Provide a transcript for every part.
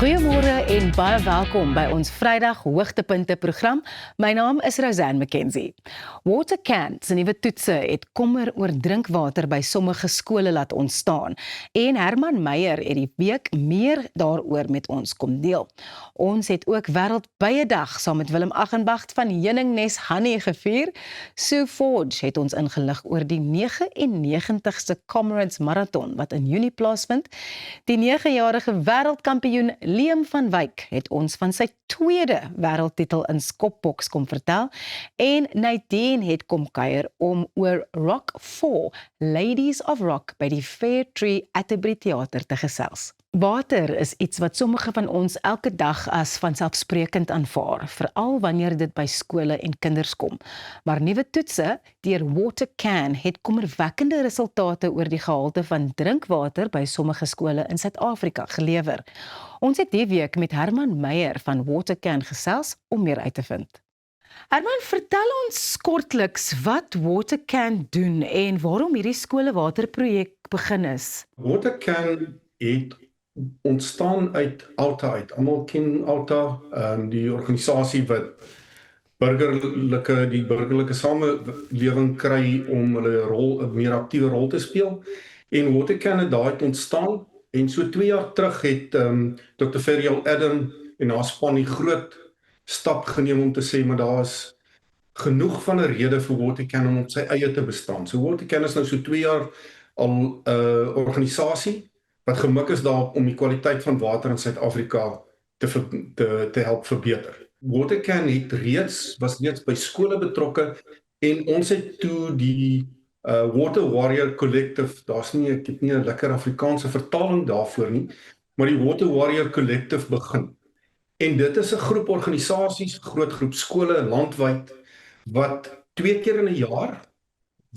Goeiemôre en baie welkom by ons Vrydag Hoogtepunte program. My naam is Rosanne McKenzie. Watercan se nuwe toetse het kommer oor drinkwater by sommige skole laat ontstaan en Herman Meyer het die week meer daaroor met ons kom deel. Ons het ook Wêreldbyedag saam met Willem Aghenbach van Heuningnes Honey gevier. Sue Forge het ons ingelig oor die 99ste Comrades Marathon wat in Junie plaasvind. Die 9-jarige wêreldkampioen Liam van Wyk het ons van sy tweede wêreldtitel in skopboks kom vertel en Nadine het kom kuier om oor Rock 4, Ladies of Rock by die Fair Tree Atterbury Theater te gesels. Water is iets wat sommige van ons elke dag as vanselfsprekend aanvaar, veral wanneer dit by skole en kinders kom. Maar nuwe toetse deur Watercan het kommerwekkende resultate oor die gehalte van drinkwater by sommige skole in Suid-Afrika gelewer. Ons het die week met Herman Meyer van Watercan gesels om meer uit te vind. Herman, vertel ons kortliks wat Watercan doen en waarom hierdie skolewaterprojek begin is. Watercan het ontstaan uit Alta uit. Almal ken Alta, die organisasie wat die burgerlike samelewing kry om hulle rol, 'n meer aktiewe rol te speel. En Watercan het daar ontstaan en so 2 jaar terug het Dr. Ferial Adam en haar span die groot stap geneem om te sê, maar daar is genoeg van 'n rede vir Watercan om op sy eie te bestaan. So Watercan is nou so 2 jaar al 'n organisasie wat gemik is daarop om die kwaliteit van water in Suid-Afrika te help verbeter. Watercan was reeds by skole betrokke en ons het toe die Water Warrior Collective, ek het nie 'n lekker Afrikaanse vertaling daarvoor nie, maar die Water Warrior Collective begin. En dit is 'n groep organisasies, 'n groot groep skole landwyd wat 2 keer in 'n jaar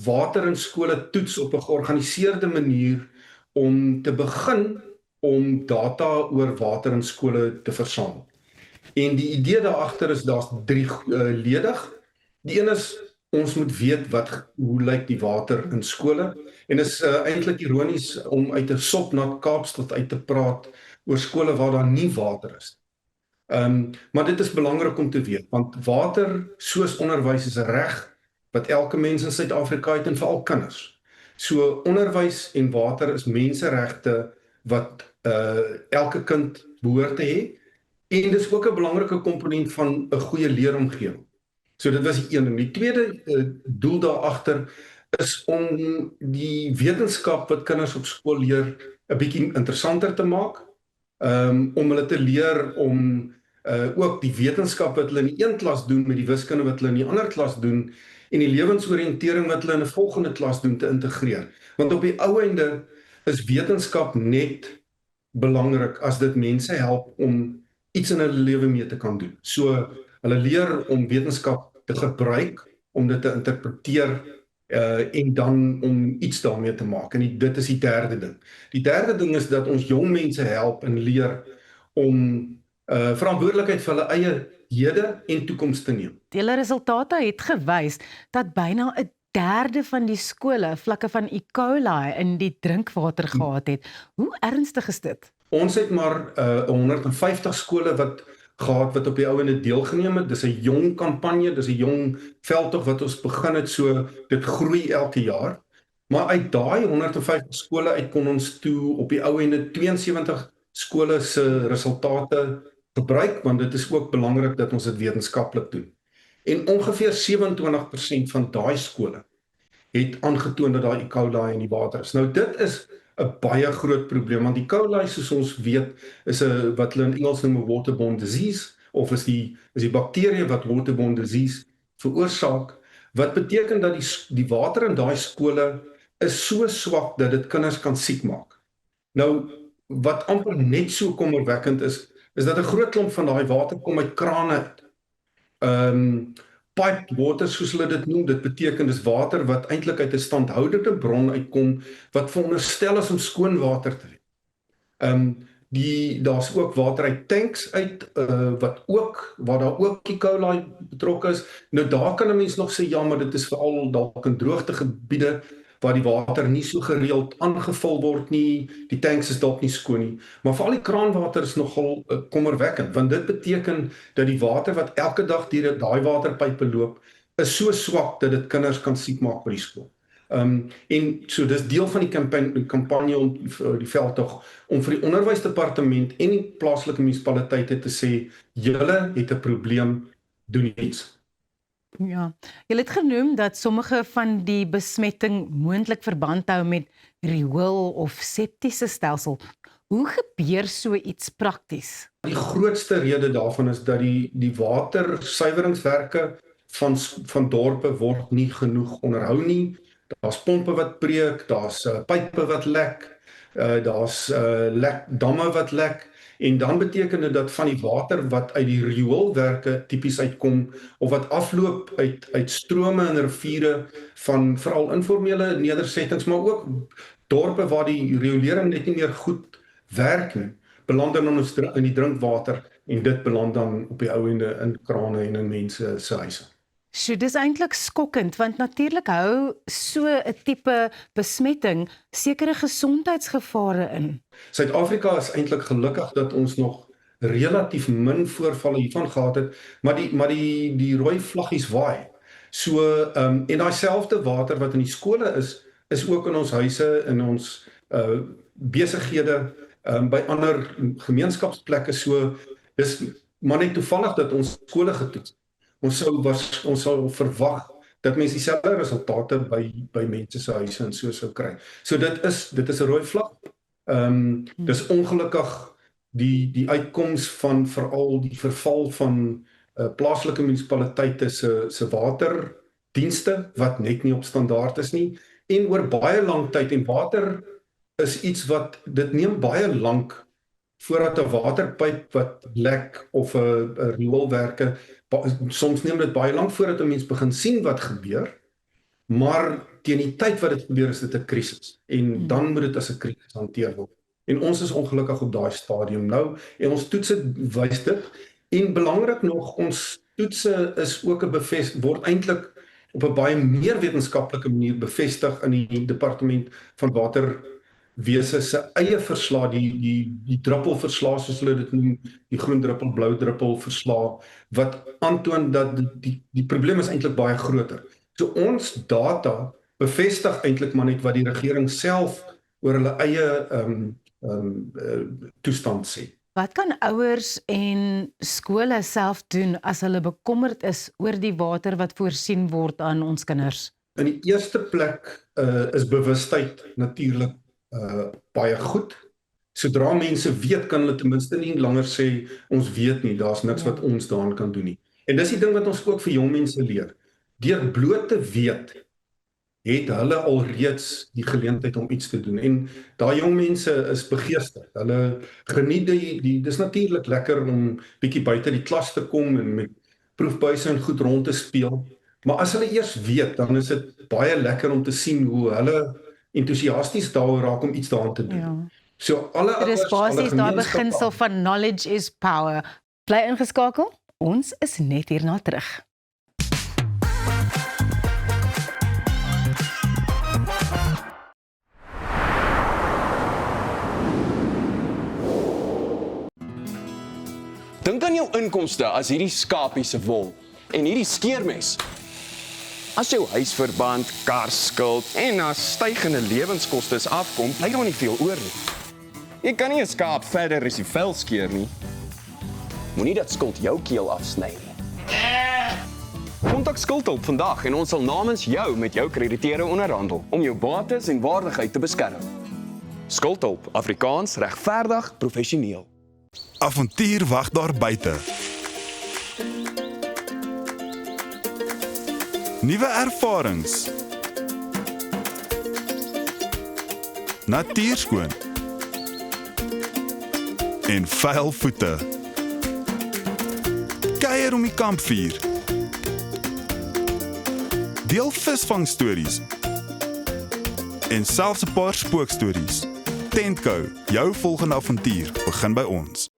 water in skole toets op 'n georganiseerde manier om te begin om data oor water in skole te versamel. En die idee daagter is daar's 3 ledig. Die een is ons moet weet hoe lyk die water in skole en is eintlik ironies om uit 'n sopnat Kaapstad uit te praat oor skole waar daar nie water is. Maar dit is belangrik om te weet want water soos onderwys is 'n reg wat elke mens in Suid-Afrika het en veral kinders. So onderwys en water is menseregte wat elke kind behoort te hê en dis ook 'n belangrike komponent van 'n goeie leeromgewing. So dit was die een. Die tweede doel daagter is om die wetenskap wat kinders op skool leer 'n bietjie interessanter te maak, om hulle te leer om ook die wetenskap wat hulle in die een klas doen met die wiskunde wat hulle in die ander klas doen en die lewensoriëntering wat hulle in 'n volgende klas doen te integreer. Want op die ou einde is wetenskap net belangrik as dit mense help om iets in hulle lewe mee te kan doen. So hulle leer om wetenskap te gebruik, om dit te interpreteer en dan om iets daarmee te maak. En dit is die derde ding. Die derde ding is dat ons jong mense help en leer om verantwoordelikheid vir hulle eie hede en toekoms te neem. Hulle resultate het gewys dat byna 1/3 van die skole vlakke van E. coli in die drinkwater gehad het. Hoe ernstig is dit? Ons het maar 150 skole wat op die ou ende deelgeneem het. Dis 'n jong kampanje, dis 'n jong veldtog wat ons begin het, so dit groei elke jaar. Maar uit daai 150 skole uit kon ons toe op die ou ende 72 skole se resultate gebruik, want dit is ook belangrik dat ons dit wetenskaplik doen. En ongeveer 27% van daai skole het aangetoon dat daar E. coli in die water is. Nou dit is 'n baie groot probleem, want E. coli soos ons weet is 'n wat hulle in Engels noem 'n waterborne disease, of is die bakterie wat waterborne disease veroorsaak, wat beteken dat die water in daai skole is so swak dat dit kinders kan siek maak. Nou wat amper net so kommerwekkend is dat 'n groot klomp van daai water kom uit krane uit. Piped water soos hulle dit noem, dit beteken dis water wat eintlik uit 'n standhoudende bron uitkom wat veronderstel is om skoon water te wees. Daar's ook water uit tanks uit waar daar ook E. coli betrokke is. Nou daar kan 'n mens nog sê ja, maar dit is veral dalk in droogtegebiede, waar die water nie so gereeld aangevul word nie, die tanks is dalk nie skoon nie, maar veral die kraanwater is nogal kommerwekkend, want dit beteken dat die water wat elke dag deur daai waterpype loop, is so swak dat dit kinders kan siek maak by die skool. En so dis deel van die kampanje om die veldtog om vir die onderwysdepartement en die plaaslike munisipaliteite te sê, julle het 'n probleem, doen iets. Ja, jy het genoem dat sommige van die besmetting moontlik verband hou met riool of septiese stelsel. Hoe gebeur so iets prakties? Die grootste rede daarvan is dat die watersuiweringswerke van dorpe word nie genoeg onderhou nie. Daar's pompe wat breek, daar's pype wat lek, daar's damme wat lek, en dan beteken dit dat van die water wat uit die rioolwerke tipies uitkom, of wat afloop uit strome en riviere van veral informele nedersettings, maar ook dorpe waar die riolering net nie meer goed werk nie, beland dan in die drinkwater, en dit beland dan op die ou ende in krane en in mense se huise. So, dis eintlik skokkend, want natuurlik hou so 'n tipe besmetting sekere gesondheidsgevare in. Suid-Afrika is eintlik gelukkig dat ons nog relatief min voorvalle hiervan gehad het, maar die rooi vlaggies waai. So en daai selfde water wat in die skole is ook in ons huise, in ons besighede, by ander gemeenskapsplekke. So dis maar net toevallig dat ons skole getoets. Ons sou verwag dat mense dieselfde resultate by mense se huise en so sou kry. So dit is 'n rooi vlag. Dis ongelukkig die uitkoms van veral die verval van plaaslike munisipaliteite se waterdienste wat net nie op standaard is nie, en oor baie lang tyd, en water is iets wat dit neem baie lank voordat 'n waterpyp wat lek of 'n rioolwerke, soms neem dit baie lank voordat 'n mens begin sien wat gebeur, maar teen die tyd wat dit gebeur is dit 'n krisis, en dan moet dit as 'n krisis hanteer word. En ons is ongelukkig op daai stadium nou, en ons toetse wys dit, en belangrik nog, ons toetse is ook word eintlik op 'n baie meer wetenskaplike manier bevestig in die departement van waterwese se eie verslag, die druppelverslag soos hulle dit noem, die groen druppel, blou druppel verslag, wat aantoon dat die probleem is eintlik baie groter. So ons data bevestig eintlik maar net wat die regering self oor hulle eie toestand sê. Wat kan ouers en skole self doen as hulle bekommerd is oor die water wat voorsien word aan ons kinders? In die eerste plek is bewustheid natuurlik baie goed. Sodra mense weet, kan hulle ten minste nie langer sê ons weet nie, daar's niks wat ons daaraan kan doen nie. En dis die ding wat ons ook vir jong mense leer. Deur bloot te weet, het hulle alreeds die geleentheid om iets te doen. En daai jong mense is begeesterd. Hulle geniet dis natuurlik lekker om bietjie buite die klas te kom en met proefbuise en goed rond te speel. Maar as hulle eers weet, dan is dit baie lekker om te sien hoe hulle entoesiasties daaroor raak om iets daaraan te doen. Ja. So alle Dit is basies daai beginsel van knowledge is power. Bly ingeskakel, ons is net hierna terug. Dink aan jou inkomste as hierdie skapie se wol en hierdie skeermes. As jou huisverband, karskuld en as stygende lewenskoste afkom, bly daar nie veel oor nie. Jy kan nie 'n skaap verder as die vel skeer nie. Moenie dat skuld jou keel afsny nie. Kontak Skuldhulp vandag en ons sal namens jou met jou krediteure onderhandel om jou bates en waardigheid te beskerm. Skuldhulp, Afrikaans, regverdig, professioneel. Avontuur wag daar buite. Nuwe ervarings. Natuurskoon. En vuil voete. Kuier om die kampvuur. Deel visvangstories. En selfs 'n paar spookstories. Tentco, jou volgende avontuur begin by ons.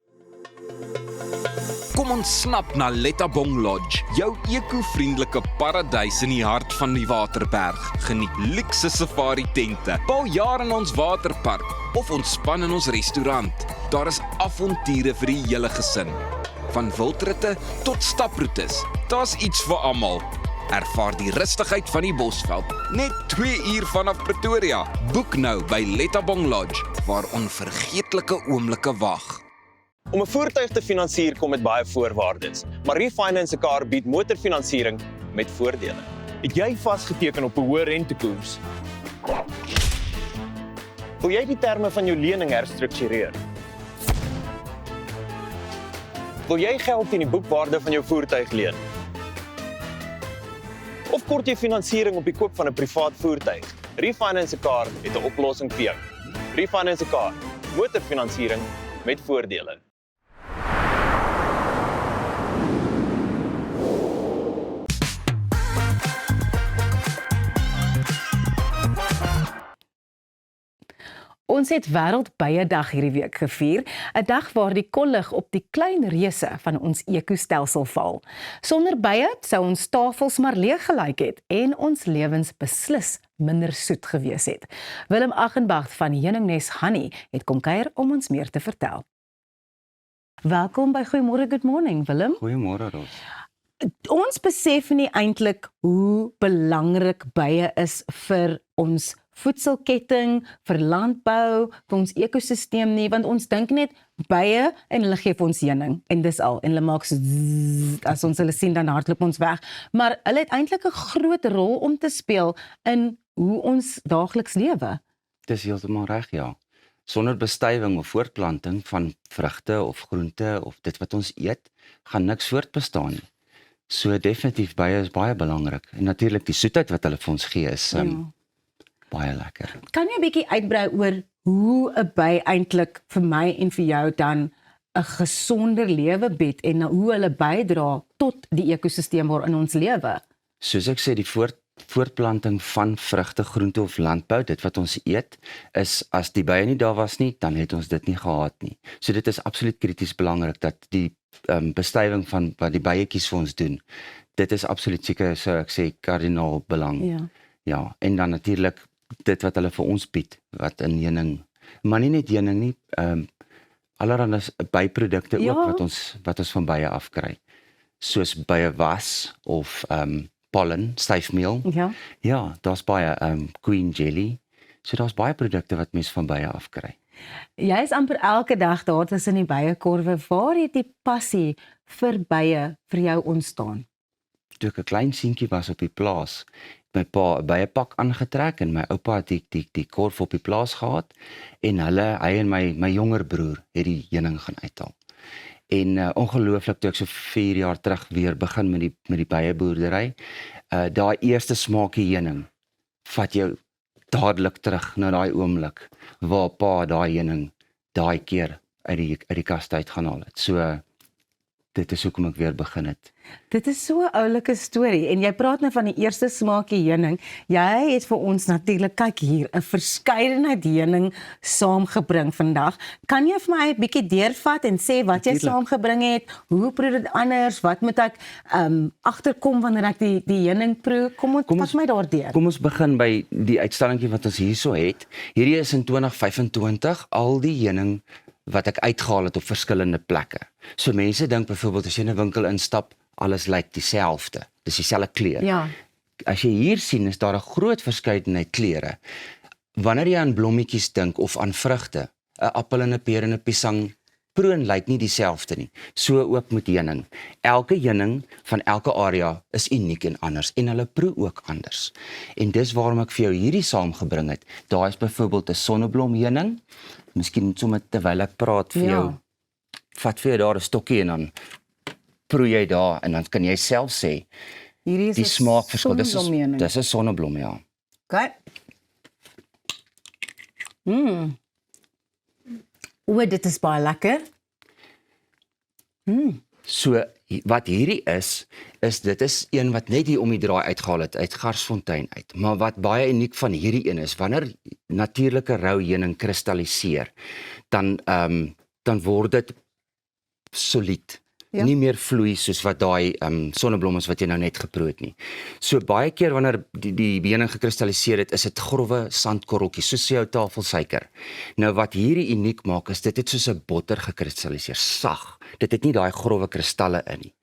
Kom Kom ontsnap na Lettabong Lodge, jou eco-vriendelike paradys in die hart van die Waterberg. Geniet luukse safari tente, bou jaar in ons waterpark of ontspan in ons restaurant. Daar is avonture vir die hele gesin. Van wildritte tot staproetes, daar's iets vir almal. Ervaar die rustigheid van die Bosveld, net 2 uur vanaf Pretoria. Boek nou by Lettabong Lodge, waar onvergeetlike oomblikke wag. Om 'n voertuig te finansier kom met baie voorwaardes, maar Refinance 'n Car bied motorfinansiering met voordele. Het jy vasgeteken op 'n hoë rentekoers? Wil jy die terme van jou lening herstruktureer? Wil jy geld teen die boekwaarde van jou voertuig leen? Of kort jy finansiering op die koop van 'n privaat voertuig? Refinance 'n Car het 'n oplossing vir jou. Refinance 'n Car, motorfinansiering met voordele. Ons het Wêreldbyedag hierdie week gevier, 'n dag waar die kollig op die klein reuse van ons ekostelsel val. Sonder bye sou ons tafels maar leeg gelyk het en ons lewens beslis minder soet gewees het. Willem Aghenbach van Heuningnes Honey het kom kuier om ons meer te vertel. Welkom by Goeiemôre, Good Morning, Willem. Goeiemôre, Ros. Ons besef nie eintlik hoe belangrik bye is vir ons voedselketting, vir landbou, vir ons ekosisteem nie, want ons dink net bye en hulle gee vir ons heuning en dis al, en hulle maak so zzz, as ons hulle sien dan hardloop ons weg, maar hulle het eintlik 'n groot rol om te speel in hoe ons daagliks lewe. Dis heeltemal reg, ja. Sonder bestuiving of voortplanting van vrugte of groente of dit wat ons eet, gaan niks voortbestaan nie. So definitief bye is baie belangrik. En natuurlik die soetheid wat hulle vir ons gee is baie lekker. Kan jy 'n bietjie uitbrei oor hoe 'n by eintlik vir my en vir jou dan 'n gesonder lewe bied en hoe hulle bydra tot die ekosisteem waarin ons lewe? Soos ek sê, die voortplanting van vrugte, groente of landbou, dit wat ons eet, is as die bye nie daar was nie, dan het ons dit nie gehad nie. So dit is absoluut krities belangrik dat die bestuiving van wat die byetjies vir ons doen, dit is absoluut seker, so ek sê, kardinaal belang. Ja. Ja, en dan natuurlik dit wat hulle vir ons bied, wat in heuning, maar nie net heuning nie, allerhande byprodukte ook wat ons van bye afkry. Soos bye was of pollen, styfmeel. Ja. Ja, daar's baie queen jelly. So daar's baie produkte wat mens van bye afkry. Jy is amper elke dag daar tussen die byekorwe. Waar het die passie vir bye vir jou ontstaan? Toe ek 'n klein seentjie was op die plaas, het my pa 'n byepak aangetrek en my oupa het die korf op die plaas gehad en hy en my jonger broer het die heuning gaan uithaal. En ongelooflik toe ek so 4 jaar terug weer begin met die byeboerdery, daai eerste smaakie heuning vat jou dadelik terug na daai oomblik waar pa daai heuning daai keer uit die kas uit gaan haal het. So dit is hoekom ek weer begin het. Dit is so 'n oulike storie en jy praat nou van die eerste smaakie heuning. Jy het vir ons natuurlik, kyk hier, 'n verskeidenheid heuning saamgebring vandag. Kan jy vir my 'n bietjie deurvat en sê wat jy saamgebring het? Hoe proe dit anders? Wat moet ek agterkom wanneer ek die heuning proe? Kom ons my daardeur. Kom ons begin by die uitstallingkie wat ons hierso het. Hierdie is in 2025 al die heuning wat ek uitgehaal het op verskillende plekke. So mense dink byvoorbeeld as jy in 'n winkel instap, alles lyk dieselfde. Dis dieselfde kleur. Ja. As jy hier sien, is daar 'n groot verskeidenheid kleure. Wanneer jy aan blommetjies dink of aan vrugte, 'n appel en 'n peer en 'n piesang, proen lyk nie dieselfde nie. So ook met heuning. Elke heuning van elke area is uniek en anders en hulle proe ook anders. En dis waarom ek vir jou hierdie saamgebring het. Daar is byvoorbeeld 'n sonneblomheuning. Miskien sommer terwyl ek praat vir jou, vat vir jou daar 'n stokkie en dan proe jy daar en dan kan jy self sê Hierdie is die smaakverskil. sonneblomheuning. Dis 'n sonneblom, ja. Okay. O, dit is baie lekker. So wat hierdie is dit is een wat net hier om die draai uitgehaal het uit Garsfontein uit. Maar wat baie uniek van hierdie een is, wanneer natuurlike rou heuning kristalliseer, dan word dit solied. Ja. nie meer vloei soos wat daai sonneblom is wat jy nou net geproe het nie. So baie keer wanneer die heuning gekristalliseer het, is dit growwe sandkorreltjies, soos jou tafelsuiker. Nou wat hierdie uniek maak, is dit het soos 'n botter gekristalliseer, sag. Dit het nie daai growwe kristalle in nie.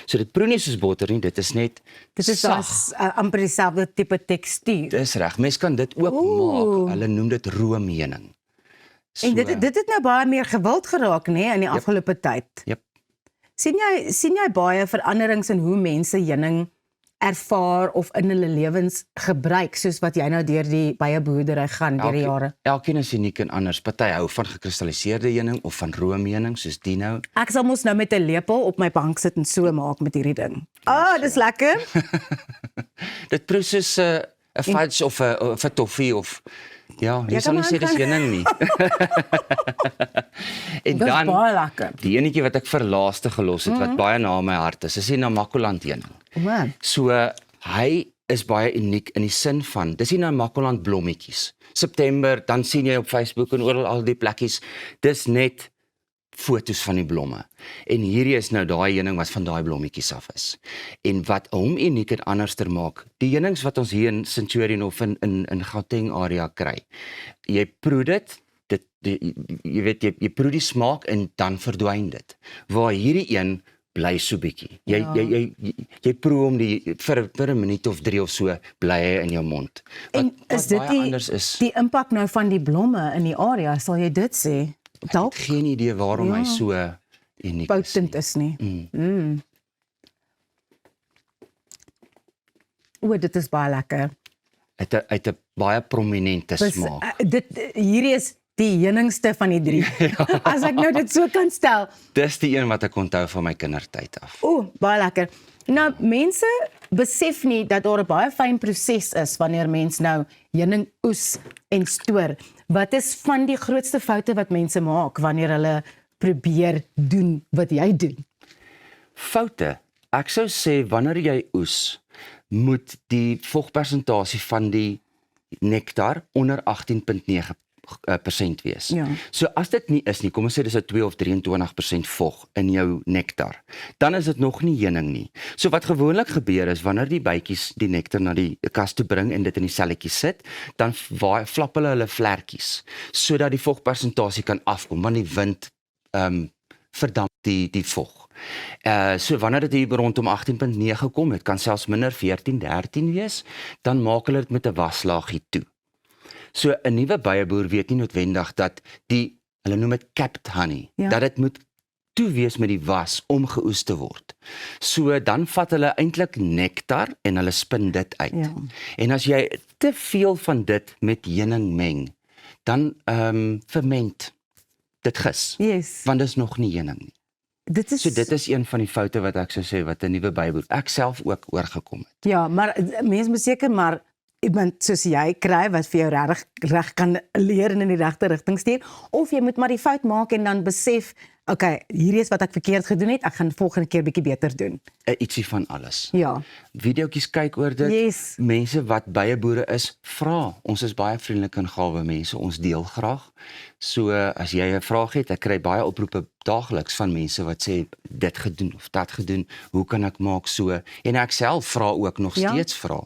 So dit proe nie soos botter nie, dit is net Dit is sag. as amper dieselfde tipe tekstuur. Dis reg. Mens kan dit ook Oeh. maak. Hulle noem dit roomheuning. En dit het nou baie meer gewild geraak, nê, in die afgelope tyd. Jep. Sien jy baie veranderings in hoe mense heuning ervaar of in hulle lewens gebruik, soos wat jy nou deur die bijenboerdery gaan deur die jare? Elkeen is uniek en anders. Party hou van gekristalliseerde heuning of van roomheuning soos die nou. Ek sal mos nou met 'n lepel op my bank sit en so maak met hierdie ding. Dis lekker. Dit proe soos 'n fudge of 'n toffee of ja, jy Jy sal kan nie sê dis aangaan. heuning nie. En Dis dan baie lekker. die enetjie wat ek vir laaste gelos het wat baie na my hart is die Namakoland heuning. O, So hy is baie uniek in die sin van dis die Namakoland blommetjies. September, dan sien jy op Facebook en oral al die plekkies, dis net fotos van die blomme. En hierdie is nou daai heuning wat van daai blommetjies af is. En wat hom uniek en anderster maak, die heunings wat ons hier in Centurion of in Gauteng area kry. Jy proe dit, jy weet jy proe die smaak en dan verdwyn dit. Waar hierdie een bly so bietjie. Jy proe hom vir 'n minuut of 3 of so bly hy in jou mond. En is dit baie anders is, die impak nou van die blomme in die area, sal jy dit sê? Dalk geen idee waarom hy so uniek is. potent is nie. O, dit is baie lekker. Uit 'n baie prominente smaak. Hierdie is die heuningste van die 3. As ek nou dit so kan stel. Dis die een wat ek onthou van my kindertyd af. O, baie lekker. Nou, mense besef nie dat daar 'n baie fyn proses is wanneer mens nou heuning oes en stoor. Wat is van die grootste foute wat mense maak wanneer hulle probeer doen wat jy doen? Foute. Ek sou sê wanneer jy oes, moet die vogpersentasie van die nektar onder 18.9% wees. Ja. So as dit nie is nie, kom ons sê dis 'n 2 of 23% vog in jou nektar, dan is dit nog nie heuning nie. So wat gewoonlik gebeur is wanneer die bytjies die nektar na die kas toe bring en dit in die selletjies sit, dan flap hulle vlekkies sodat die vogpersentasie kan afkom want die wind verdamp die vog. So wanneer dit hier rondom 18.9 kom, dit kan selfs minder 14, 13 wees, dan maak hulle dit met 'n waslaagie toe. So 'n nuwe byeboer weet nie noodwendig dat hulle noem dit capped honey, dat dit moet toe wees met die was om geoes te word. So dan vat hulle eintlik nektar en hulle spin dit uit. Ja. En as jy te veel van dit met heuning meng, dan ferment dit gis, Yes. want dit is nog nie heuning nie. So dit is een van die foute wat ek sou sê wat 'n nuwe byboer, ek self ook oorgekom het. Ja, maar mense moet seker maar iemand soos jy kry wat vir jou reg kan leer en in die regte rigting stuur, of jy moet maar die fout maak en dan besef, okay, hierdie is wat ek verkeerd gedoen het, ek gaan volgende keer bietjie beter doen. Ietsie van alles. Ja. Videoetjies kyk oor dit. Yes. Mense wat byeboere is, vra. Ons is baie vriendelike en gawe mense, ons deel graag. So as jy 'n vraag het, ek kry baie oproepe daagliks van mense wat sê dit gedoen of dat gedoen, hoe kan ek maak so? En ek self vra ook nog steeds vra.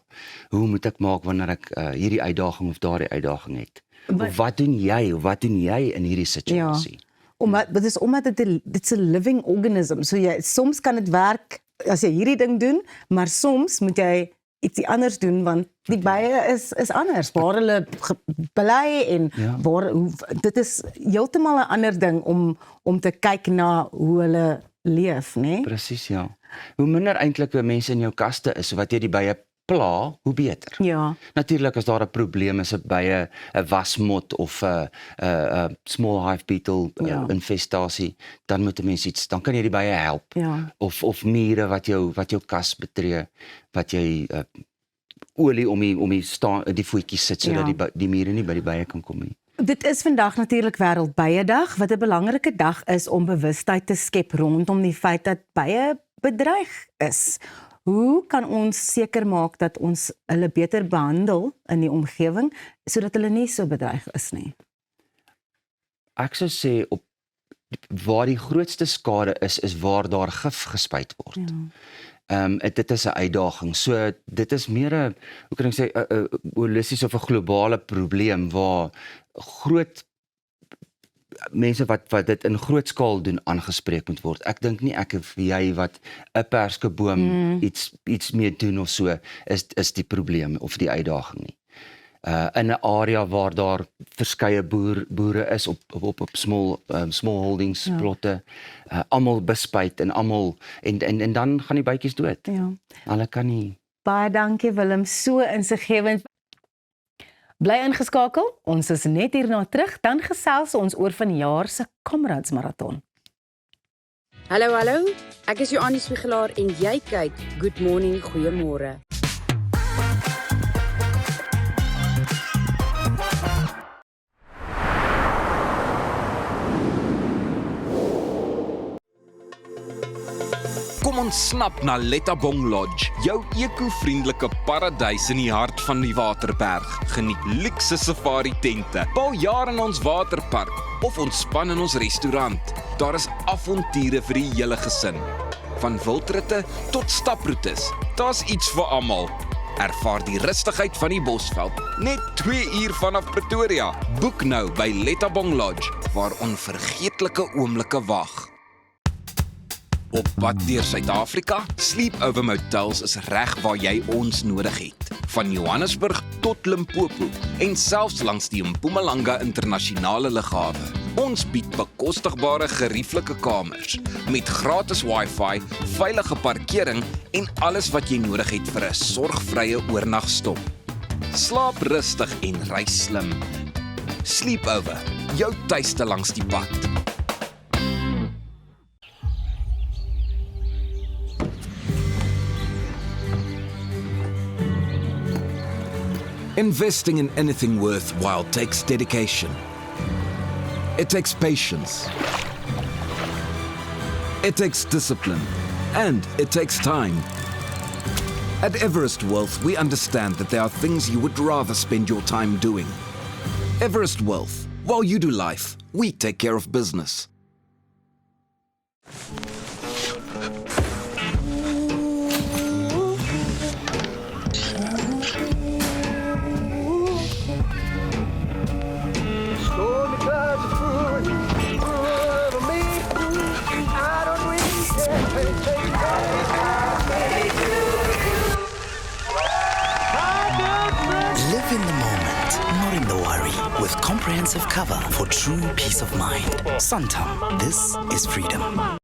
Hoe moet ek maak wanneer ek hierdie uitdaging of daardie uitdaging het? Of wat doen jy in hierdie situasie? Dit is omdat dit's 'n living organism. So soms kan dit werk as jy hierdie ding doen, maar soms moet jy ietsie anders doen want die bye is anders. Waar hulle bly en dit is heeltemal 'n ander ding om te kyk na hoe hulle leef, né? Presies, ja. Hoe minder eintlik mense in jou kaste is wat jy die bye pla, hoe beter. Ja. Natuurlik as daar 'n probleem is by 'n wasmot of 'n small hive beetle infestasie, dan moet 'n mens dan kan jy die bye help. Ja. Of mure wat jou kas betree, wat jy olie om die voetjies sit sodat die mure nie by die bye kan kom nie. Dit is vandag natuurlik Wêreldbyedag, wat 'n belangrike dag is om bewustheid te skep rondom die feit dat bye bedreig is. Hoe kan ons seker maak dat ons hulle beter behandel in die omgewing sodat hulle nie so bedreig is nie? Ek sou sê waar die grootste skade is waar daar gif gespuit word. Dit is 'n uitdaging. So dit is meer 'n, hoe kan ek sê, 'n holistiese of 'n globale probleem waar groot mense wat dit in groot skaal doen aangespreek moet word. Ek dink nie ek of jy wat 'n perskeboom iets mee doen of so is die probleem of die uitdaging nie. In 'n area waar daar verskeie boere is op smallholdingsplotte, almal bespuit en almal en dan gaan die bytjies dood. Ja. Hulle kan nie. Baie dankie Willem, so insiggewend. Bly ingeskakel, ons is net hierna terug, dan gesels ons oor vanjaar se Comrades Marathon. Hallo, ek is Joannie Spiegelaar en jy kyk Good Morning, Goeiemôre. Kom ons snap na Lettabong Lodge, jou eco-vriendelike paradys in die hart van die Waterberg. Geniet luukse safari tente, bou jaar in ons waterpark of ontspan in ons restaurant. Daar is avonture vir die hele gesin. Van wildritte tot staproetes, daar's iets vir almal. Ervaar die rustigheid van die Bosveld, net 2 uur vanaf Pretoria. Boek nou by Lettabong Lodge, waar onvergeetlike oomblikke wag. Op pad deur Suid-Afrika, Sleepover Motels is reg waar jy ons nodig het. Van Johannesburg tot Limpopo en selfs langs die Mpumalanga internasionale lughawe. Ons bied bekostigbare gerieflike kamers met gratis Wi-Fi, veilige parkering en alles wat jy nodig het vir 'n sorgvrye oornagstop. Slaap rustig en reis slim. Sleepover, jou tuiste langs die pad. Investing in anything worthwhile takes dedication. It takes patience. It takes discipline. And it takes time. At Everest Wealth, we understand that there are things you would rather spend your time doing. Everest Wealth, while you do life, we take care of business. Live in the moment, not in the worry, with comprehensive cover for true peace of mind. Santam, this is freedom.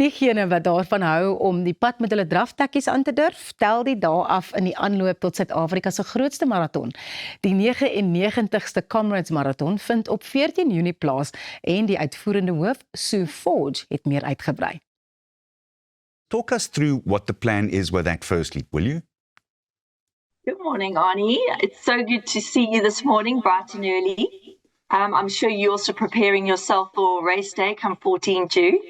Diegene wat daarvan hou om die pad met hulle draftekkies aan te durf, tel die dae af in die aanloop tot Suid-Afrika se grootste marathon. Die 99ste Comrades Marathon vind op 14 Junie plaas en die uitvoerende hoof, Sue Forge, het meer uitgebrei. Talk us through what the plan is with that firstly, will you? Good morning, Arnie. It's so good to see you this morning, bright and early. I'm sure you're also preparing yourself for race day come 14 June.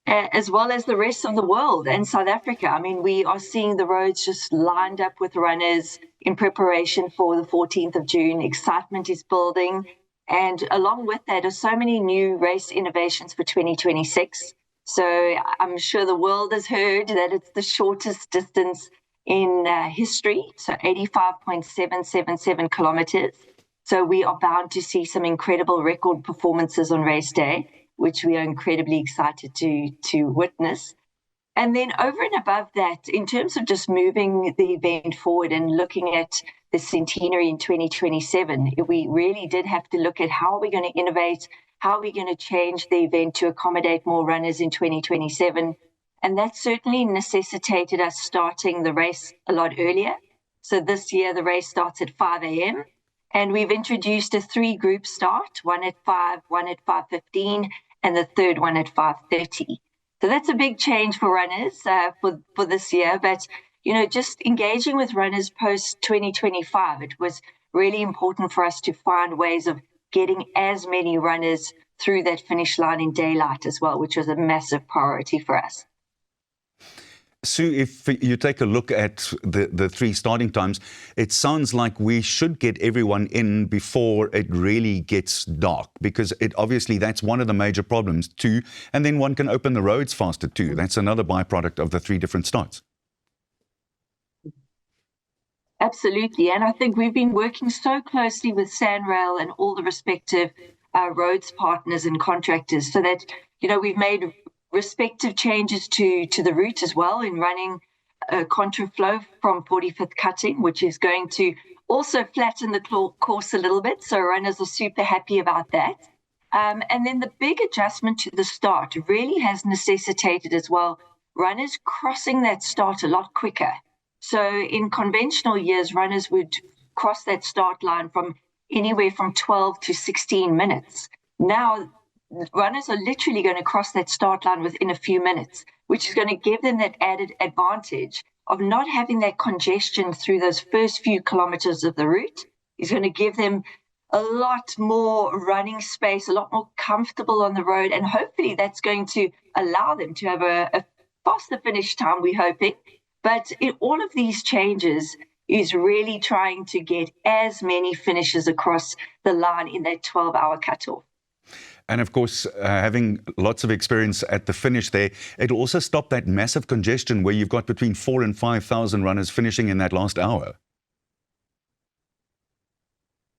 As well as the rest of the world and South Africa. I mean, we are seeing the roads just lined up with runners in preparation for the 14th of June. Excitement is building. And along with that are so many new race innovations for 2026. So I'm sure the world has heard that it's the shortest distance in history. So 85.777 kilometers. So we are bound to see some incredible record performances on race day, which we are incredibly excited to witness. And then over and above that, in terms of just moving the event forward and looking at the centenary in 2027, we really did have to look at how we're going to innovate, how we're going to change the event to accommodate more runners in 2027. And that certainly necessitated us starting the race a lot earlier. So this year, the race starts at 5 a.m. And we've introduced a 3-group start, one at 5, one at 5:15, and the third one at 5:30. So that's a big change for runners for this year. But, you know, just engaging with runners post-2025, it was really important for us to find ways of getting as many runners through that finish line in daylight as well, which was a massive priority for us. Sue, if you take a look at the three starting times, it sounds like we should get everyone in before it really gets dark, because obviously that's one of the major problems too. And then one can open the roads faster too. That's another byproduct of the three different starts. Absolutely. And I think we've been working so closely with SANRAL and all the respective roads partners and contractors so that, we've made respective changes to the route as well in running a contraflow from 45th cutting, which is going to also flatten the course a little bit. So runners are super happy about that. And then the big adjustment to the start really has necessitated as well runners crossing that start a lot quicker. So in conventional years, runners would cross that start line from anywhere from 12 to 16 minutes. Now, runners are literally going to cross that start line within a few minutes, which is going to give them that added advantage of not having that congestion through those first few kilometers of the route. Is going to give them a lot more running space, a lot more comfortable on the road, and hopefully that's going to allow them to have a faster finish time, we're hoping. But in all of these changes is really trying to get as many finishes across the line in that 12-hour cutoff. And of course, having lots of experience at the finish there, it'll also stop that massive congestion where you've got between 4,000 and 5,000 runners finishing in that last hour.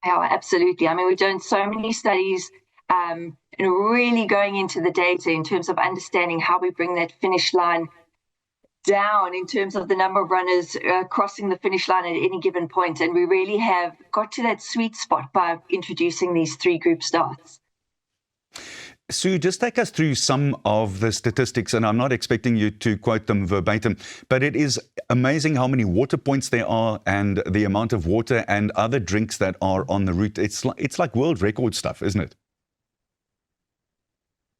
Yeah, absolutely. I mean, we've done so many studies and really going into the data in terms of understanding how we bring that finish line down in terms of the number of runners crossing the finish line at any given point. And we really have got to that sweet spot by introducing these three group starts. Sue, just take us through some of the statistics, and I'm not expecting you to quote them verbatim, but it is amazing how many water points there are and the amount of water and other drinks that are on the route. It's like world record stuff, isn't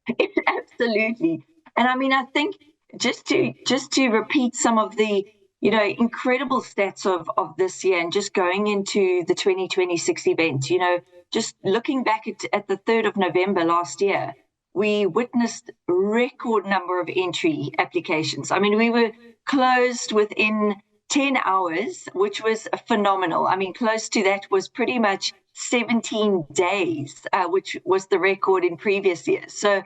it? Absolutely. And I mean, I think just to repeat some of the incredible stats of this year and just going into the 2026 event, just looking back at the 3rd of November last year, we witnessed a record number of entry applications. I mean, we were closed within 10 hours, which was phenomenal. I mean, close to that was pretty much 17 days, which was the record in previous years. So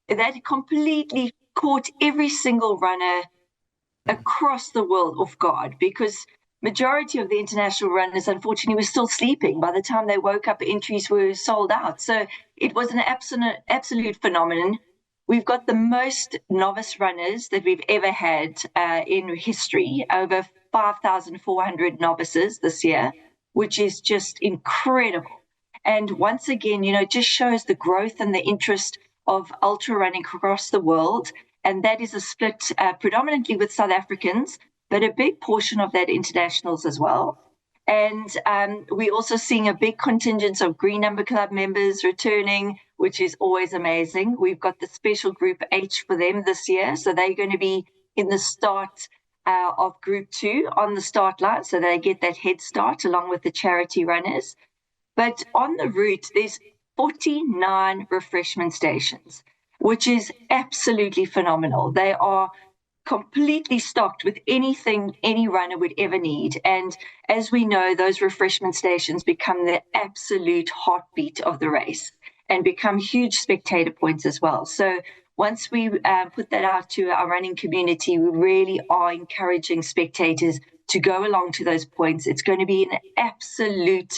that completely caught every single runner across the world off guard, because majority of the international runners, unfortunately, were still sleeping. By the time they woke up, entries were sold out. So it was an absolute phenomenon. We've got the most novice runners that we've ever had in history, over 5,400 novices this year, which is just incredible. And once again, it just shows the growth and the interest of ultra running across the world. And that is a split predominantly with South Africans, but a big portion of that internationals as well. And we're also seeing a big contingent of Green Number Club members returning, which is always amazing. We've got the special Group H for them this year. So they're going to be in the start of Group 2 on the start line. So they get that head start along with the charity runners. But on the route, there's 49 refreshment stations, which is absolutely phenomenal. They are completely stocked with anything any runner would ever need. And as we know, those refreshment stations become the absolute heartbeat of the race and become huge spectator points as well. So once we put that out to our running community, we really are encouraging spectators to go along to those points. It's going to be an absolute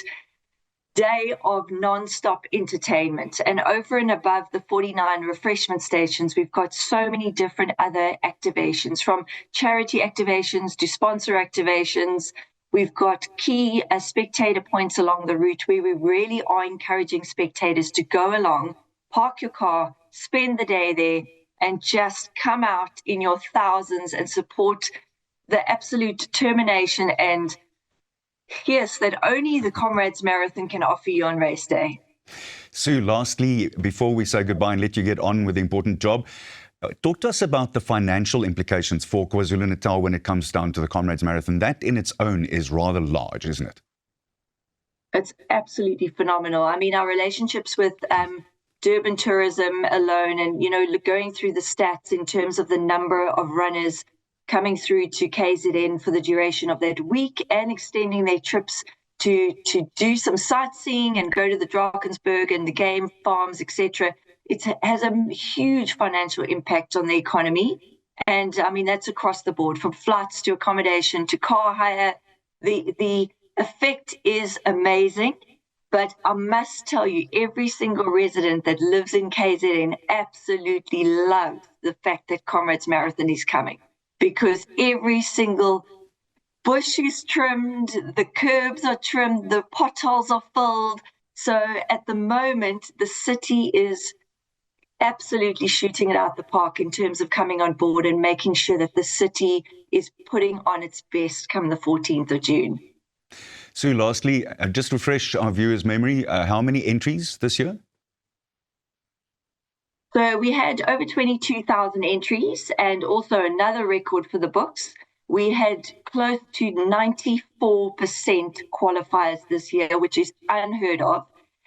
day of non-stop entertainment. And over and above the 49 refreshment stations, we've got so many different other activations, from charity activations to sponsor activations. We've got key spectator points along the route where we really are encouraging spectators to go along, park your car, spend the day there, and just come out in your thousands and support the absolute determination and yes, that only the Comrades Marathon can offer you on race day. Sue, lastly, before we say goodbye and let you get on with the important job, talk to us about the financial implications for KwaZulu-Natal when it comes down to the Comrades Marathon. That in its own is rather large, isn't it? It's absolutely phenomenal. I mean, our relationships with Durban Tourism alone and, going through the stats in terms of the number of runners coming through to KZN for the duration of that week and extending their trips to do some sightseeing and go to the Drakensberg and the game farms, etc. It has a huge financial impact on the economy. And I mean, that's across the board, from flights to accommodation to car hire. The effect is amazing. But I must tell you, every single resident that lives in KZN absolutely loves the fact that Comrades Marathon is coming, because every single bush is trimmed, the curbs are trimmed, the potholes are filled. So at the moment, the city is absolutely shooting it out the park in terms of coming on board and making sure that the city is putting on its best come the 14th of June. So lastly, just refresh our viewers' memory, how many entries this year? So we had over 22,000 entries and also another record for the books. We had close to 94% qualifiers this year, which is unheard of.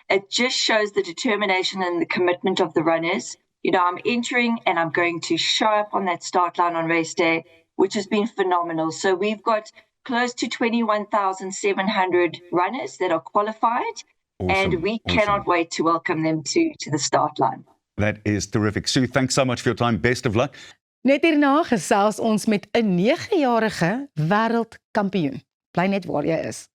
It just shows the determination and the commitment of the runners. You know, I'm entering and I'm going to show up on that start line on race day, which has been phenomenal. So we've got close to 21,700 runners that are qualified, and we cannot wait to welcome them to the start line. That is terrific. Sue, thanks so much for your time. Best of luck. Net hierna gesels ons met 'n 9-jarige wêreldkampioen. Bly net waar jy is.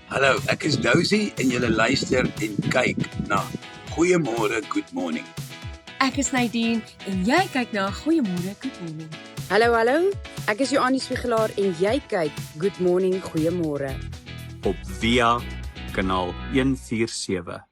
Hallo, ek is Dozy en julle luister en kyk na Goeiemôre, Good Morning. Ek is Nadine en jy kyk na Goeiemôre, Good Morning. Hallo, ek is Joannie Swigelaar en jy kyk Good Morning, Goeiemôre. Op Via kanaal 147.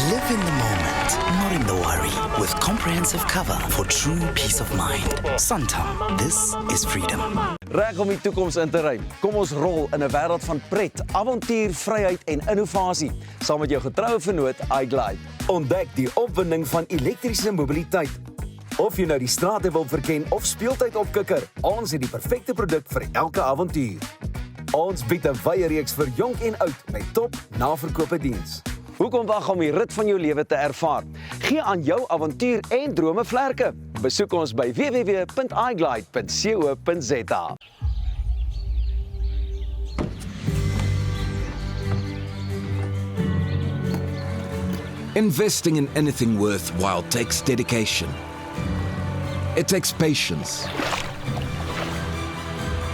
Live in the moment, not in the worry, with comprehensive cover for true peace of mind. Santam, this is freedom. Reg om die toekoms in te ry. Kom ons rol in 'n wêreld van pret, avontuur, vryheid en innovasie, saam met jou getroue vennoot iGlide. Ontdek die opwinding van elektriese mobiliteit. Of jy nou die strate wil verken of speeltyd opkikker, ons het die perfekte produk vir elke avontuur. Ons bied 'n wye reeks vir jonk en oud met top naverkope diens. Hoekom wag om die rit van jou lewe te ervaar? Gee aan jou avontuur en drome vlerke. Besoek ons by www.iglide.co.za. Investing in anything worthwhile takes dedication. It takes patience.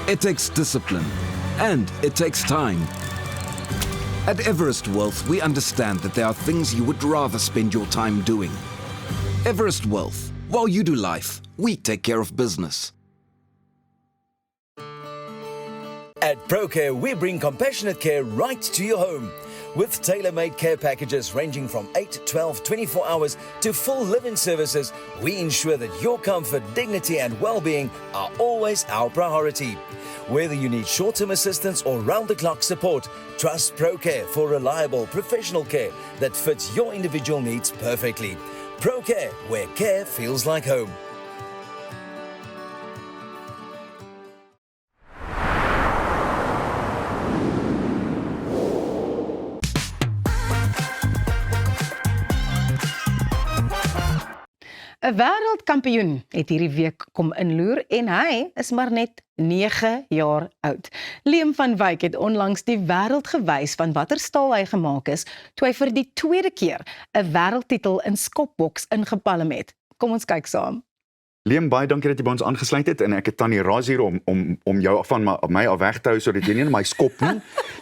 It takes discipline. And it takes time. At Everest Wealth, we understand that there are things you would rather spend your time doing. Everest Wealth, while you do life, we take care of business. At ProCare, we bring compassionate care right to your home. With tailor-made care packages ranging from 8, 12, 24 hours to full living services, we ensure that your comfort, dignity and well-being are always our priority. Whether you need short-term assistance or round-the-clock support, trust ProCare for reliable professional care that fits your individual needs perfectly. ProCare, where care feels like home. Een wêreldkampioen het hierdie week kom inloer en hy is maar net 9 jaar oud. Liam van Wyk het onlangs die wêreld gewys van watter staal hy gemaak is toe hy vir die tweede keer 'n wêreldtitel in skopboks ingepalm het. Kom ons kyk saam. Liam, baie dankie dat jy by ons aangesluit het en ek het Tannie Raz hier om jou van my af weg te hou sodat jy nie in my skop nie.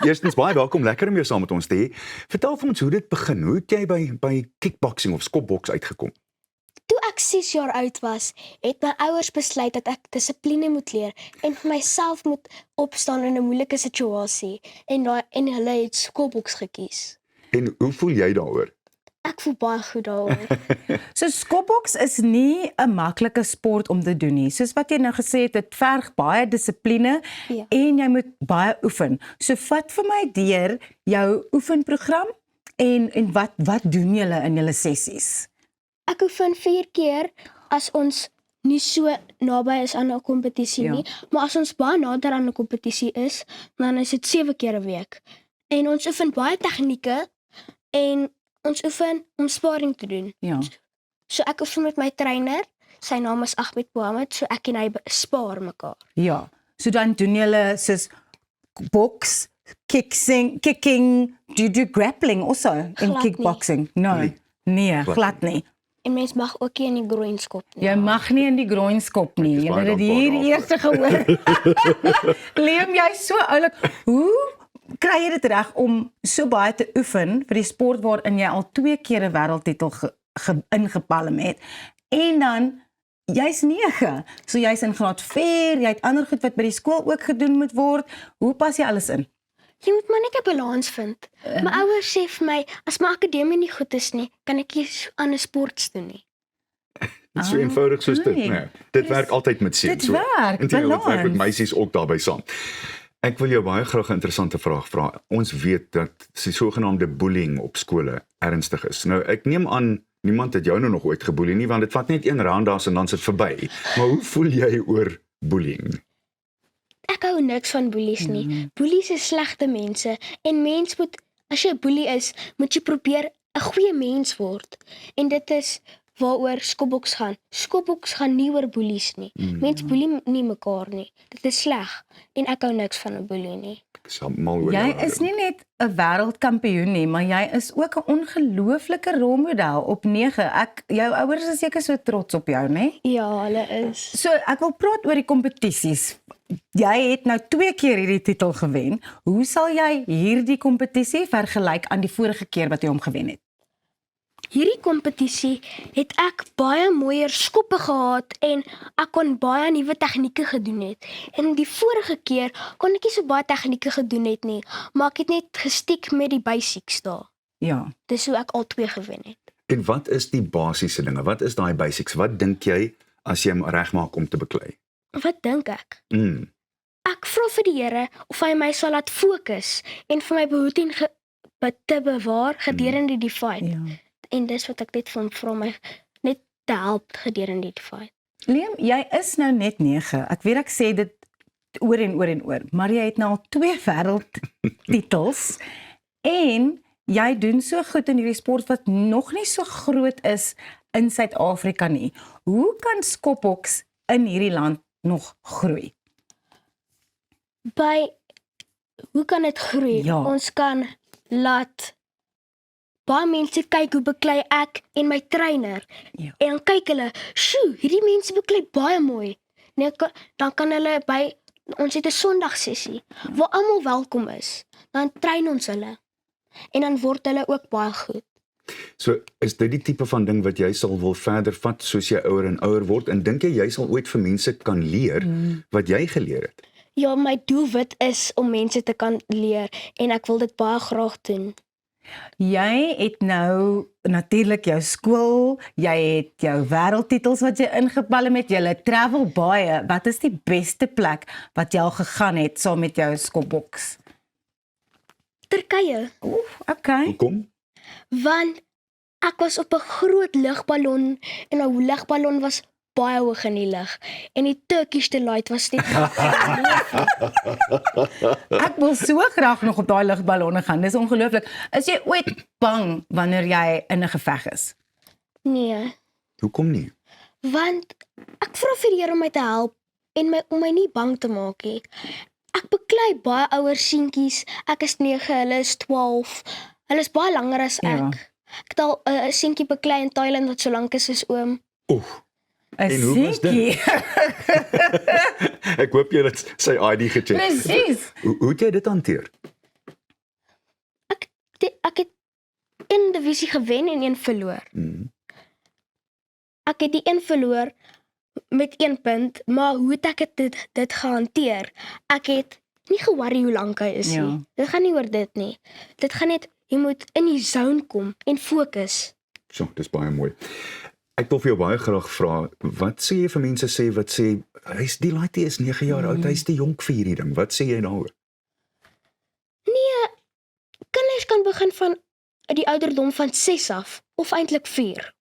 Eerstens baie welkom, lekker om jou saam met ons te hê. Vertel vir ons hoe dit begin. Hoe het jy by kickboxing of skopboks uitgekom? Toe ek 6 jaar oud was, het my ouers besluit dat ek dissipline moet leer en vir myself moet opstaan in 'n moeilike situasie en hulle het skopboks gekies. En hoe voel jy daaroor? Ek voel baie goed daaroor. So skopboks is nie 'n maklike sport om te doen nie. Soos wat jy nou gesê het, dit verg baie dissipline en jy moet baie oefen. So vat vir my deur jou oefenprogram en wat doen julle in julle sessies? Ek oefen 4 keer as ons nie so naby is aan 'n kompetisie nie, maar as ons baie nader aan 'n kompetisie is, dan is dit 7 keer 'n week. En ons oefen baie tegnieke en ons oefen om sparring te doen. Ja. So ek oefen met my trainer, sy naam is Ahmed Mohammed, so ek en hy spaar mekaar. Ja. So dan doen julle soos boks, kicking, do you do grappling also in Glad kickboxing? No. Nee, glad nie. En mens mag ook nie in die groin skop nie. Jy mag nie in die groin skop nie. Jy het dit hier eers gehoor. Liam, jy's so oulik. Hoe kry jy dit reg om so baie te oefen vir die sport waarin jy al 2 keer 'n wêreldtitel ingepalm het? En dan jy's 9. So jy's in graad 4, jy het ander goed wat by die skool ook gedoen moet word. Hoe pas jy alles in? Jy moet maar net 'n balans vind. My ouers sê vir my, as my akademie nie goed is nie, kan ek nie aan 'n sport doen nie. Dit is so eenvoudig soos dit, nee. Dit werk altyd met seuns. Dit werk, dit werk met balans. meisies ook daarbey saam. Ek wil jou baie graag 'n interessante vraag vra. Ons weet dat die sogenaamde bullying op skole ernstig is. Nou, ek neem aan niemand het jou nou nog ooit geboelie nie, want dit vat net 1 raandas en dan is dit verby. Maar hoe voel jy oor bullying? Ek hou niks van boelies nie. Boelies is slegte mense en mens moet, as jy 'n boelie is, moet jy probeer 'n goeie mens word. En dit is waaroor skopboks gaan. Skopboks gaan nie oor boelies nie. Mense boelie nie mekaar nie. Dit is sleg en ek hou niks van 'n boelie nie. Jy is nie net 'n wêreldkampioen nie, maar jy is ook 'n ongelooflike rolmodel op 9. Jou ouers is seker so trots op jou, né? Ja, hulle is. So, ek wil praat oor die kompetisies. Jy het nou 2 keer hierdie titel gewen. Hoe sal jy hierdie kompetisie vergelyk aan die vorige keer wat jy hom gewen het? Hierdie kompetisie het ek baie mooier skoppe gehad en ek kon baie nuwe tegnieke gedoen het. En die vorige keer kon ek nie so baie tegnieke gedoen het nie, maar ek het net gestiek met die basics daar. Ja. Dis hoe ek al 2 gewen het. En wat is die basiese dinge? Wat is daai basics? Wat dink jy as jy hom regmaak om te beklei? Wat dink ek? Ek vra vir die Here of hy my sal laat fokus en vir my behoeding te bewaar gedurende die fight. Ja. En dis wat ek net van vra my net te help gedurende die fight. Liam, jy is nou net 9. Ek weet ek sê dit oor en oor en oor, maar jy het nou al 2 wêreldtitels en jy doen so goed in hierdie sport wat nog nie so groot is in Suid-Afrika nie. Hoe kan skopboks in hierdie land nog groei? Hoe kan dit groei? Ja. Ons kan laat baie mense kyk hoe beklei ek en my trainer. Ja. En dan kyk hulle, "Sjoe, hierdie mense beklei baie mooi." Nee, dan kan hulle ons het 'n Sondagsessie waar almal welkom is. Dan train ons hulle. En dan word hulle ook baie goed. So, is dit die tipe van ding wat jy sal wil verder vat soos jy ouer en ouer word en dink jy sal ooit vir mense kan leer wat jy geleer het? Ja, my doelwit is om mense te kan leer en ek wil dit baie graag doen. Jy het nou natuurlik jou skool, jy het jou wêreldtitels wat jy ingepalm het, jy travel baie. Wat is die beste plek wat jy al gegaan het saam met jou skopboks? Turkye. Okay. Hoekom? Want ek was op 'n groot lugballon en 'n lugballon was baie hoog in die lug en die Turkish Delight was net Ek wil so graag nog op daai lugballonne gaan. Dis ongelooflik. Is jy ooit bang wanneer jy in 'n geveg is? Nee, Hoekom nie? want ek vra vir die Here om my te help en om my nie bang te maak nie. Ek beklei baie ouer seentjies. Ek is 9, hulle is 12. Hulle is baie langer as ek. Ja. Ek het al 'n seentjie beklei in Thailand wat so lank is soos oom. En hoe was dit? Ek hoop jy het sy ID gecheck. Presies. Hoe het jy dit hanteer? Ek het 1 divisie gewen en 1 verloor. Ek het die 1 verloor met 1 punt, maar hoe het ek dit gehanteer? Ek het nie ge-worry hoe lank hy is nie. Dit gaan nie oor dit nie. Dit gaan net, Jy moet in die zone kom en fokus. So, dis baie mooi. Ek wil vir jou baie graag vra, wat sê jy vir mense wat sê, die laatie is 9 jaar oud, hy's te jonk vir hierdie ding. Wat sê jy daaroor? Nee, kinders kan begin van die ouderdom van 6 af, of eintlik 4.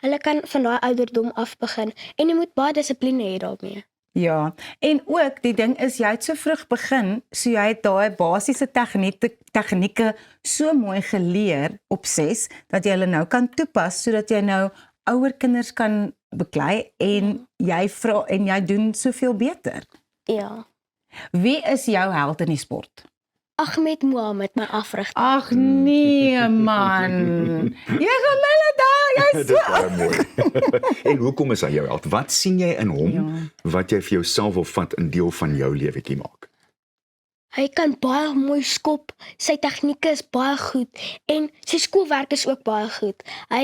Hulle kan van daai ouderdom af begin, en jy moet baie dissipline hê daarmee. Ja, en ook die ding is, jy het so vroeg begin, so jy het daai basiese tegnieke so mooi geleer op 6, dat jy hulle nou kan toepas, sodat jy nou ouer kinders kan beklei, en jy doen soveel beter. Ja. Wie is jou held in die sport? Ahmed Mohamed, my afrigter. Ag nee man, jy gaan my daar, jy is Dit is baie mooi. En hoekom is hy jou held? Wat sien jy in hom, wat jy vir jouself wil vat in deel van jou lewetjie maak? Hy kan baie mooi skop, sy tegnieke is baie goed, en sy skoolwerk is ook baie goed. Hy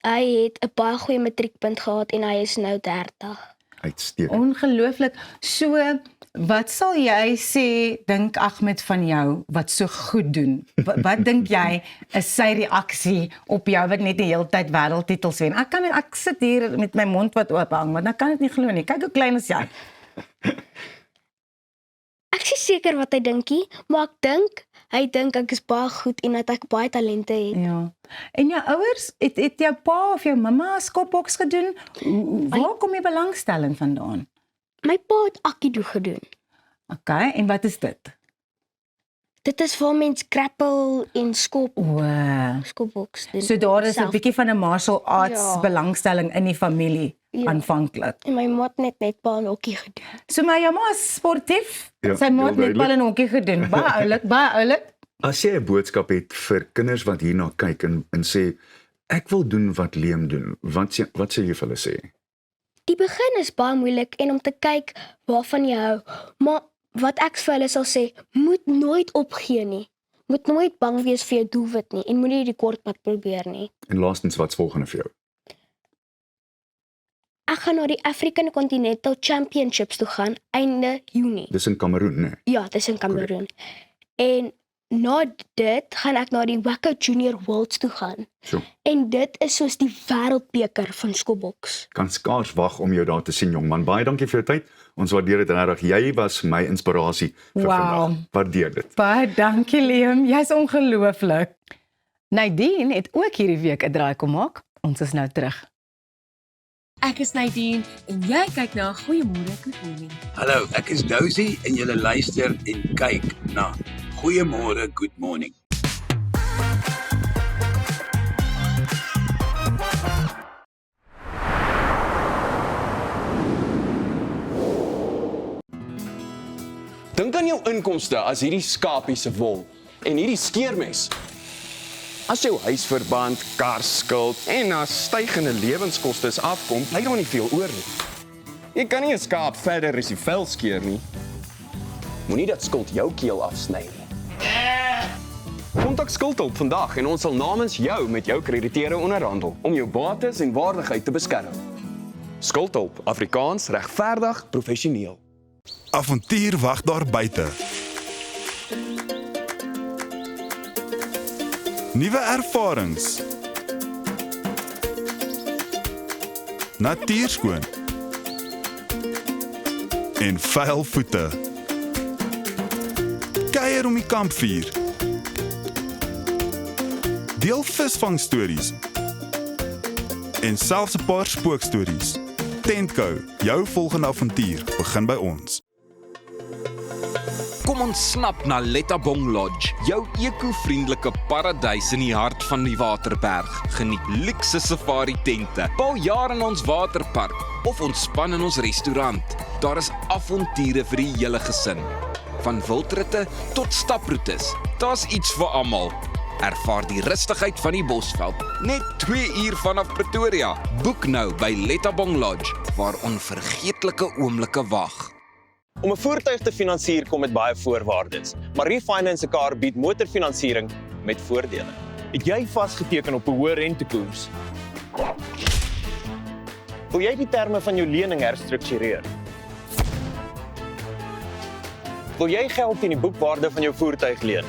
het 'n baie goeie matriekpunt gehad, en hy is nou 30. Uitstekend. Ongelooflik. So, wat sal jy sê, dink Ahmed van jou, wat so goed doen? Wat dink jy is sy reaksie op jou, wat net die hele tyd wêreldtitels wen? Ek sit hier met my mond wat oop hang, want ek kan dit nie glo nie. Kyk hoe klein is jy. Ek is seker wat hy dink nie, maar hy dink ek is baie goed en dat ek baie talente het. Ja. En jou ouers, het jou pa of jou mamma skopboks gedoen? Waar kom die belangstelling vandaan? My pa het Aikido gedoen. Okay, en wat is dit? Dit is waar mens grapple en skopboks doen. So daar is 'n bietjie van 'n martial arts belangstelling in die familie aanvanklik. En my ma het net netbal en hokkie gedoen. So my ma is sportief. Ja, Sy ma het heel netbal en hokkie gedoen. Baie oulik, baie oulik. As jy 'n boodskap het vir kinders wat hierna kyk en sê, ek wil doen wat Liam doen, wat sê jy vir hulle sê? Die begin is baie moeilik en om te kyk waarvan jy hou, maar wat ek vir hulle sal sê, moet nooit opgee nie. Moet nooit bang wees vir jou doelwit nie en moenie die kortpad probeer nie. En laastens, wat's volgende vir jou? Ek gaan na die African Continental Championships toe gaan einde Junie. Dis in Kameroen, né? Ja, dis in Kameroen. En na dit gaan ek na die Waco Junior Worlds toe gaan. So. En dit is soos die wêreldbeker van skopboks. Kan skaars wag om jou daar te sien, jong man. Baie dankie vir jou tyd. Ons waardeer dit regtig. Jy was my inspirasie vir vandag. Waardeer dit. Baie dankie Liam, jy's ongelooflik. Nadine het ook hierdie week 'n draai kom maak. Ons is nou terug. Ek is Nadine en jy kyk na Goeiemôre Good Morning. Hallo, ek is Dozy en jy luister en kyk na Goeiemôre Good Morning. Dink aan jou inkomste as hierdie skapie se wol en hierdie skeermes. As jou huisverband, karskuld en na stygende lewenskoste afkom, bly daar nie veel oor nie. Jy kan nie 'n skaap verder as die vel skeer nie. Moenie dat skuld jou keel afsny nie. Kontak Skuldhulp vandag en ons sal namens jou met jou krediteure onderhandel om jou bates en waardigheid te beskerm. Skuldhulp, Afrikaans, regverdig, professioneel. Avontuur wag daar buite. Nuwe ervarings. Natuurskoon. En vuil voete. Kuier om die kampvuur. Deel visvangstories. En selfs 'n paar spookstories. Tentco, jou volgende avontuur begin by ons. Kom ons snap na Lettabong Lodge, jou eco-vriendelike paradys in die hart van die Waterberg. Geniet luukse safari tente, bou jaar in ons waterpark of ontspan in ons restaurant. Daar is avonture vir die hele gesin. Van wildritte tot staproetes, daar's iets vir almal. Ervaar die rustigheid van die Bosveld, net 2 uur vanaf Pretoria. Boek nou by Lettabong Lodge, waar onvergeetlike oomblikke wag. Om 'n voertuig te finansier kom met baie voorwaardes, maar Refinance 'n Car bied motorfinansiering met voordele. Het jy vasgeteken op 'n hoë rentekoers? Wil jy die terme van jou lening herstruktureer? Wil jy geld teen die boekwaarde van jou voertuig leen?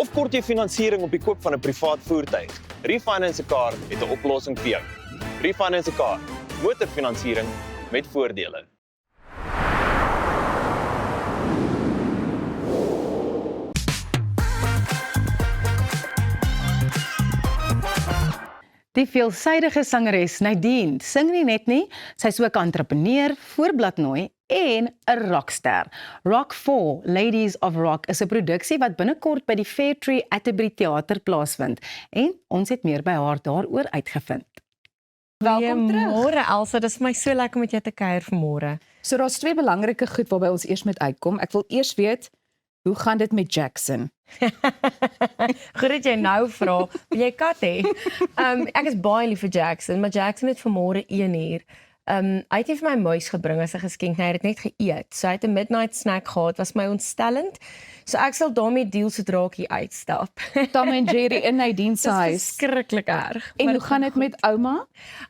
Of kort jy finansiering op die koop van 'n privaat voertuig? Refinance 'n Car het 'n oplossing vir jou. Refinance 'n Car, motorfinansiering met voordele. Die veelsidige sangeres Nadine sing nie net nie, sy's ook entrepreneur, voorbladnooi en 'n rockster. Rock 4, Ladies of Rock is 'n produksie wat binnekort by die Fairtree Atterbury Theater plaasvind en ons het meer by haar daaroor uitgevind. Welkom terug. Goeiemôre Elsa, dis vir my so lekker om met jou te kuier vanmôre. So daar's twee belangrike goed waarby ons eers met uitkom. Ek wil eers weet, hoe gaan dit met Jackson? Goed dat jy nou vra, wil jy kat hê? Ek is baie lief vir Jackson, maar Jackson het vanmôre 1 uur. Hy het nie vir my muis gebring as 'n geskenk, hy het dit net geëet. So hy het 'n midnight snack gehad, was my ontstellend. So ek sal daarmee deel sodra ek hier uitstap. Tom en Jerry in Nadine se huis. Dis verskriklik erg. En hoe gaan dit met ouma?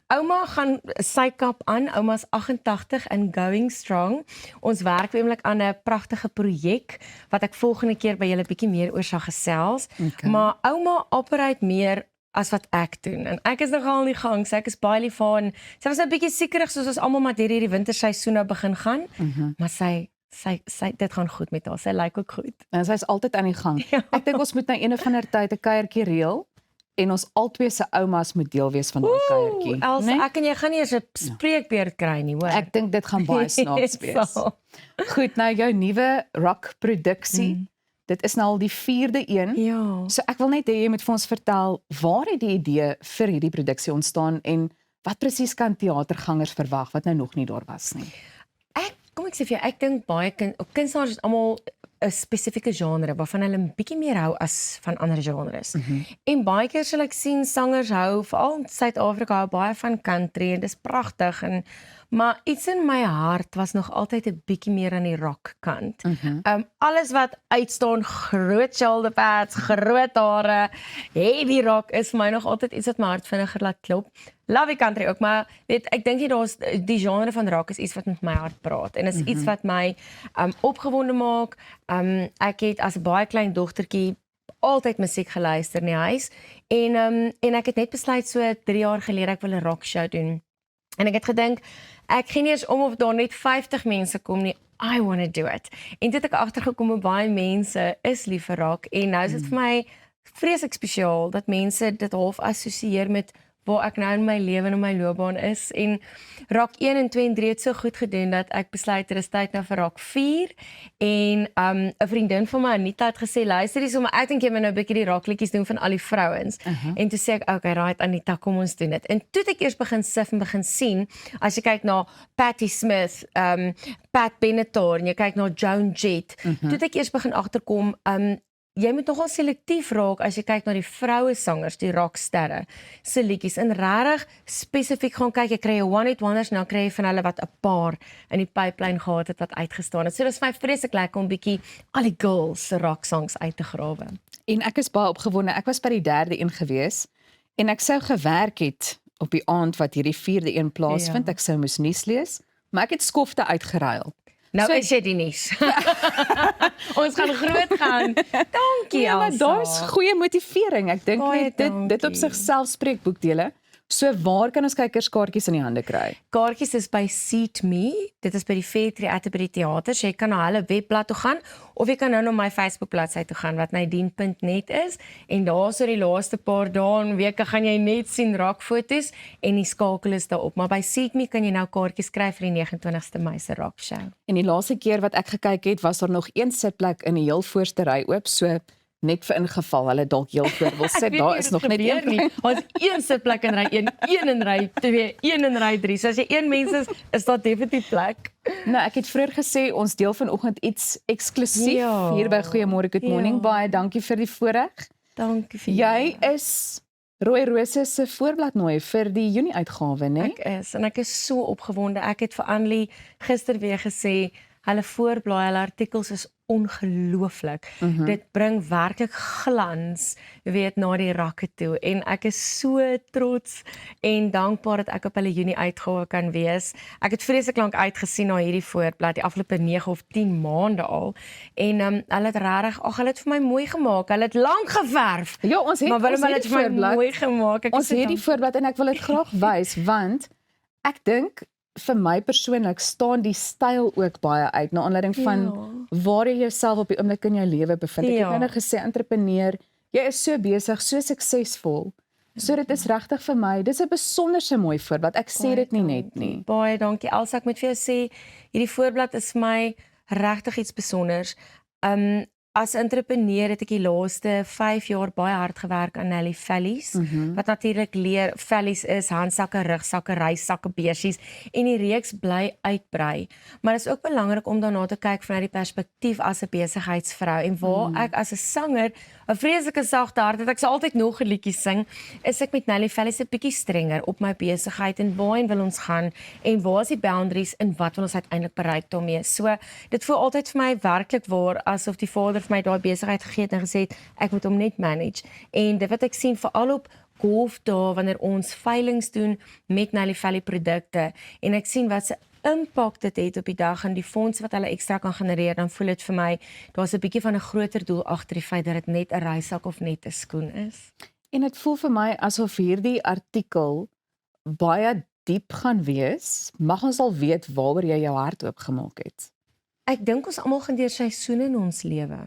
Ouma gaan sy kap aan. Ouma's 88 en going strong. Ons werk weemlik aan 'n pragtige projek wat ek volgende keer by julle bietjie meer oor sal gesels. Okay. Maar ouma operate meer as wat ek doen. En ek is nogal in die gang, so ek is baie lief vir haar. En sy was nou 'n bietjie siekerig soos ons almal maar deur hierdie winterseisoen nou begin gaan. Maar sy dit gaan goed met haar. Sy lyk ook goed. En sy is altyd aan die gang. Ja. Ek dink ons moet nou een of ander tyd 'n kuiertjie reël en ons albei se oumas moet deel wees van daai kuiertjie. Els, nee? Ek en jy gaan nie eers 'n spreekbeurt kry nie, hoor. Ek dink dit gaan baie snaaks wees. Goed, nou jou nuwe rockproduksie. Dit is nou al die 4de een. Ja. So ek wil net hê jy moet vir ons vertel, waar het die idee vir hierdie produksie ontstaan en wat presies kan teatergangers verwag wat nou nog nie daar was nie? Kom ek sê vir jou, ek dink baie kunstenaars het almal 'n spesifieke genre waarvan hulle 'n bietjie meer hou as van ander genres. En baie keer sal ek sien sangers hou, veral in Suid-Afrika hou baie van country en dis pragtig maar iets in my hart was nog altyd 'n bietjie meer aan die rock kant. Alles wat uitstaan, groot shoulder pads, groot hare, heavy rock is vir my nog altyd iets wat my hart vinniger laat klop. Love die country ook, maar weet, ek dink nie daar's die genre van rock is iets wat met my hart praat en is iets wat my opgewonde maak. Ek het as 'n baie klein dogtertjie altyd musiek geluister in die huis en ek het net besluit so 3 jaar gelede ek wil 'n rock show doen. En ek het gedink ek gee nie eens om of daar net 50 mense kom nie. I want to do it. En dit het ek agtergekom hoe baie mense is lief vir rock en nou is dit vir my vreeslik spesiaal dat mense dit half assosieer met waar ek nou in my lewe en in my loopbaan is en rock 1 en 2 en 3 het so goed gedoen dat ek besluit dit is tyd nou vir rock 4 en 'n vriendin van my Anita het gesê luister hier so maar ek dink jy moet nou 'n bietjie die rockliedjies doen van al die vrouens en toe sê ek okay right Anita kom ons doen dit en toe het ek eers begin sif en begin sien as jy kyk na Patti Smith, Pat Benatar en jy kyk na Joan Jett toe het ek eers begin agterkom jy moet nogal selektief raak as jy kyk na die vroue sangers, die rocksterre se liedjies en regtig spesifiek gaan kyk, jy kry 'n one-hit wonders en dan kry jy van hulle wat 'n paar in die pipeline gehad het wat uitgestaan het. So dis vir my vreeslik lekker om bietjie al die girls se rock songs uit te grawe. En ek is baie opgewonde. Ek was by die 3de een gewees en ek sou gewerk het op die aand wat hierdie 4de een plaasvind. Ek sou moes nuus lees, maar ek het skofte uitgeruil. Nou so, is jy die nuus. Ons gaan groot gaan. Dankie Elsa. Maar daar's goeie motivering. Ek dink dit op sigself spreek boekdele. So waar kan ons kykerskaartjies in die hande kry? Kaartjies is by Seat Me. Dit is by die Fairtree Atterbury Theater. So jy kan na hulle webblad toe gaan of jy kan nou na my Facebook bladsy toe gaan wat nadine.net is en daar so die laaste paar dae en weke gaan jy net sien rockfoto's en die skakel is daarop. Maar by Seat Me kan jy nou kaartjies kry vir die 29ste Mei se rock show. En die laaste keer wat ek gekyk het, was daar nog een sitplek in die heel voorste ry oop, so net vir ingeval hulle dalk heel voor wil sit, daar is nog net een nie. Ons een sitplek in ry 1, een in ry 2, een in ry 3. So as jy een mens is daar definitief plek. Nou, ek het vroeër gesê ons deel vanoggend iets eksklusief hier by Goeiemôre Good Morning. Baie dankie vir die voorreg. Dankie vir jy is Rooi Rose se voorbladnooi vir die Junie uitgawe, né? Ek is en ek is so opgewonde. Ek het vir Annelie gister weer gesê hulle voorblaai, hulle artikels is ongelooflik. Dit bring werklik glans, weet, na die rakke toe en ek is so trots en dankbaar dat ek op hulle Junie uitgawe kan wees. Ek het vreeslik lank uitgesien na hierdie voorblad, die afgelope 9 of 10 maande al en hulle het regtig, hulle het vir my mooi gemaak. Hulle het lank geverf. Ja, ons het dit vir my mooi gemaak. Ons het die voorblad en ek wil dit graag wys want ek dink vir my persoonlik staan die styl ook baie uit na aanleiding van waar jy jouself op die oomblik in jou lewe bevind. Ek het nou gesê entrepreneur, jy is so besig, so suksesvol. So dit is regtig vir my, dis 'n besonderse mooi voorblad. Ek sê dit nie net nie. Baie dankie Elsa, ek moet vir jou sê, hierdie voorblad is vir my regtig iets besonders. As entrepreneur het ek die laaste 5 jaar baie hard gewerk aan Nelly Vellies, wat natuurlik leer Vellies is, handsakke, rugsakke, reissakke, beursies en die reeks bly uitbrei. Maar dit is ook belangrik om daarna te kyk vanuit die perspektief as 'n besigheidsvrou en waar ek as 'n sanger 'n vreeslike sagte hart het, ek sal altyd nog 'n liedjie sing, is ek met Nelly Vellies 'n bietjie strenger op my besigheid en waarheen wil ons gaan en waar is die boundaries en wat wil ons uiteindelik bereik daarmee. So dit voel altyd vir my werklik waar asof die Vader vir my daai besigheid gegee het en gesê het ek moet hom net manage. En dit wat ek sien veral op golfdae wanneer ons veilings doen met Nelly Vellies produkte en ek sien wat se impak dit het op die dag en die fondse wat hulle ekstra kan genereer, dan voel dit vir my daar's 'n bietjie van 'n groter doel agter die feit dat dit net 'n reissak of net 'n skoen is. En dit voel vir my asof hierdie artikel baie diep gaan wees. Mag ons al weet waaroor jy jou hart oopgemaak het. Ek dink ons almal gaan deur seisoene in ons lewe.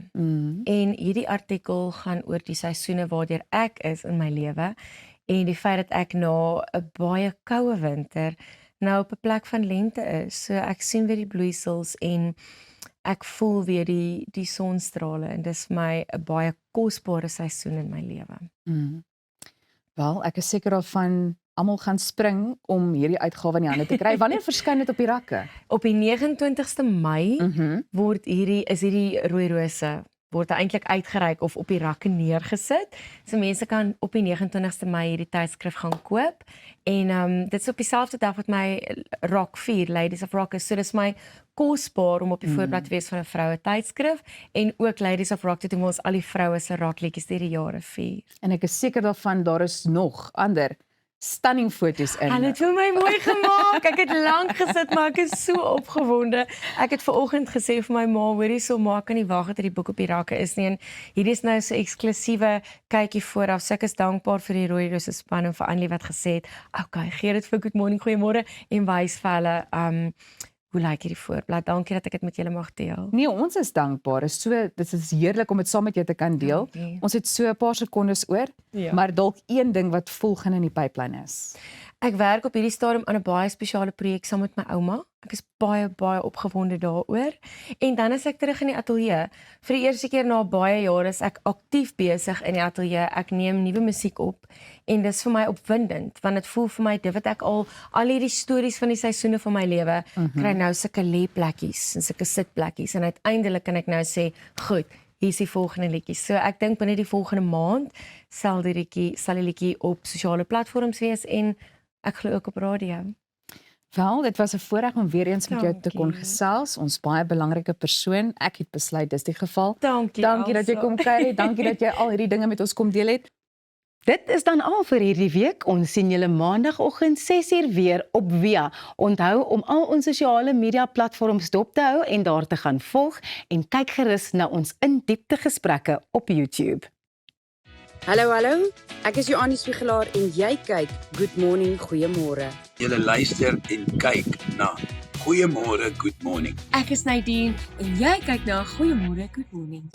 En hierdie artikel gaan oor die seisoene waardeur ek is in my lewe en die feit dat ek na 'n baie koue winter nou op 'n plek van lente is. So ek sien weer die bloeisels en ek voel weer die sonstrale en dis vir my 'n baie kosbare seisoen in my lewe. Wel, ek is seker daarvan almal gaan spring om hierdie uitgawe in die hande te kry. Wanneer verskyn dit op die rakke? Op die 29ste Mei word hierdie rooi rose word eintlik uitgereik of op die rakke neergesit. So mense kan op die 29ste Mei hierdie tydskrif gaan koop en dit is op dieselfde dag wat my Rock 4 Ladies of Rock is. So dis my kosbaar om op die voorblad te wees van 'n vroue tydskrif en ook Ladies of Rock te doen ons al die vroue se rockliedjies deur die jare vier. En ek is seker daarvan daar is nog ander stunning foto's in. Hulle het vir my mooi gemaak. Ek het lank gesit, maar ek is so opgewonde. Ek het vanoggend gesê vir my ma, hoorie so maak kan nie wag dat die boek op die rakke is nie. En hierdie is nou so eksklusiewe kykie vooraf. So ek is dankbaar vir die Rooi Rose span en vir Annelie wat gesê het, "Okay, gee dit vir Good Morning, goeiemôre" en wys vir hulle hoe lyk hierdie voorblad? Dankie dat ek dit met julle mag deel. Nee, ons is dankbaar. Dit is heerlik om dit saam met jou te kan deel. Dankie. Ons het so 'n paar sekondes oor, maar dalk een ding wat volgende in die pipeline is. Ek werk op hierdie stadium aan 'n baie spesiale projek saam met my ouma. Ek is baie opgewonde daaroor. En dan is ek terug in die ateljee. Vir die eerste keer na baie jare is ek aktief besig in die ateljee. Ek neem nuwe musiek op en dis vir my opwindend want dit voel vir my dit wat ek al hierdie stories van die seisoene van my lewe kry nou sulke lêplekkies en sulke sitplekkies en uiteindelik kan ek nou sê, goed, hier is die volgende liedjie. So ek dink binne die volgende maand sal die liedjie op sosiale platforms wees en ek glo ook op radio. Wel, dit was 'n voorreg om weer eens met jou te kon gesels. Ons baie belangrike persoon. Ek het besluit dis die geval. Dankie dat jy kom kuier het. Dankie dat jy al hierdie dinge met ons kom deel het. Dit is dan al vir hierdie week. Ons sien julle maandagooggend 6:00 weer op Via. Onthou om al ons sosiale media platforms dop te hou en daar te gaan volg en kyk gerus na ons in-diepte gesprekke op YouTube. Hallo, ek is Joannie Spiegelaar en jy kyk Good Morning, goeiemôre. Julle luister en kyk na Goeiemôre, Good Morning. Ek is Nadine en jy kyk na Goeiemôre, Good Morning.